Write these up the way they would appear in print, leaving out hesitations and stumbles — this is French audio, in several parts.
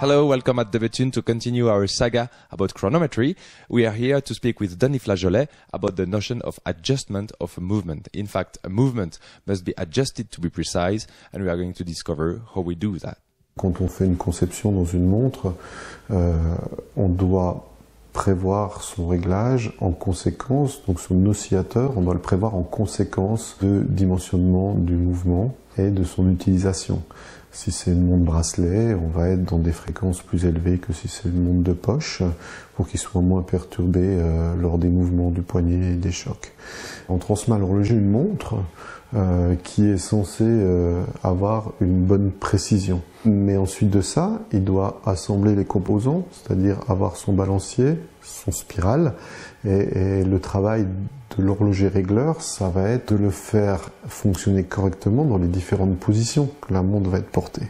Hello, welcome at Debetune to continue our saga about chronometry. We are here to speak with Denis Flageolet about the notion of adjustment of a movement. In fact, a movement must be adjusted to be precise, and we are going to discover how we do that. Quand on fait une conception dans une montre, on doit prévoir son réglage en conséquence, donc son oscillateur, on doit le prévoir en conséquence de dimensionnement du mouvement et de son utilisation. Si c'est une montre bracelet, on va être dans des fréquences plus élevées que si c'est une montre de poche, pour qu'il soit moins perturbé lors des mouvements du poignet et des chocs. On transmet à l'horloger une montre qui est censée avoir une bonne précision. Mais ensuite de ça, il doit assembler les composants, c'est-à-dire avoir son balancier, son spirale, et le travail de l'horloger régleur, ça va être de le faire fonctionner correctement dans les différentes positions que la montre va être portée.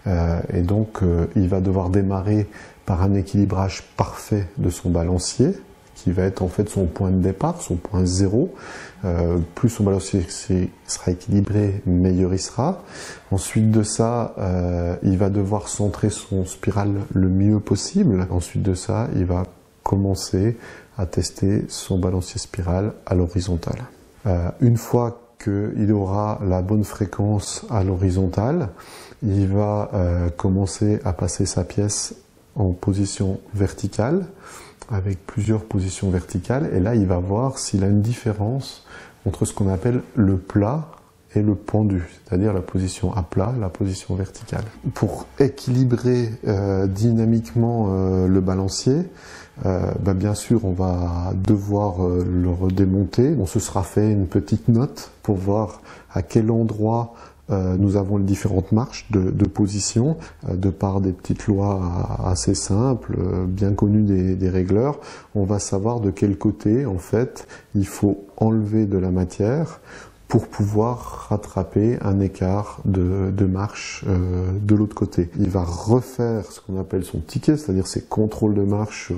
Et donc, il va devoir démarrer par un équilibrage parfait de son balancier, qui va être en fait son point de départ, son point zéro. Plus son balancier sera équilibré, meilleur il sera. Ensuite de ça, il va devoir centrer son spirale le mieux possible. Ensuite de ça, il va commencer à tester son balancier spirale à l'horizontale. Une fois qu'il aura la bonne fréquence à l'horizontale, il va commencer à passer sa pièce en position verticale, avec plusieurs positions verticales, et là il va voir s'il a une différence entre ce qu'on appelle le plat et le pendu, c'est-à-dire la position à plat, la position verticale. Pour équilibrer dynamiquement le balancier, bien sûr on va devoir le redémonter. On se sera fait une petite note pour voir à quel endroit nous avons les différentes marches de position, de par des petites lois assez simples, bien connues des régleurs. On va savoir de quel côté, en fait, il faut enlever de la matière pour pouvoir rattraper un écart de marche de l'autre côté. Il va refaire ce qu'on appelle son ticket, c'est-à-dire ses contrôles de marche sur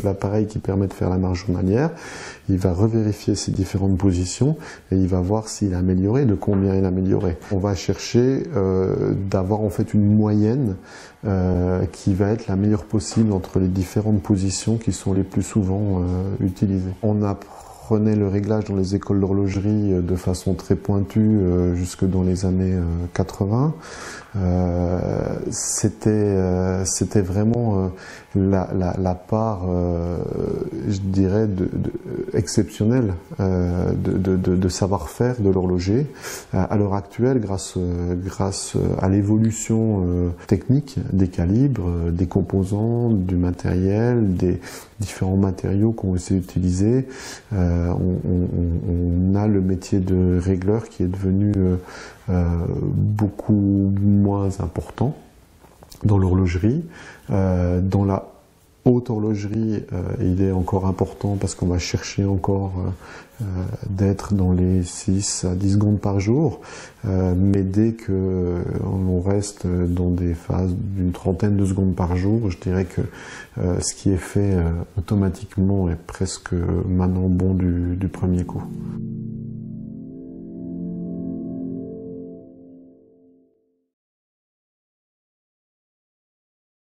l'appareil qui permet de faire la marche journalière. Il va revérifier ses différentes positions et il va voir s'il a amélioré, de combien il a amélioré. On va chercher d'avoir en fait une moyenne qui va être la meilleure possible entre les différentes positions qui sont les plus souvent utilisées. On apprenait le réglage dans les écoles d'horlogerie de façon très pointue jusque dans les années 80. C'était vraiment la part, je dirais, exceptionnelle de savoir-faire de l'horloger. À l'heure actuelle, grâce à l'évolution technique des calibres, des composants, du matériel, des différents matériaux qui ont été utilisés, on a le métier de régleur qui est devenu beaucoup moins important dans l'horlogerie. Dans la haute horlogerie, il est encore important parce qu'on va chercher encore d'être dans les 6 à 10 secondes par jour, mais dès que on reste dans des phases d'une trentaine de secondes par jour, je dirais que ce qui est fait automatiquement est presque maintenant bon du premier coup.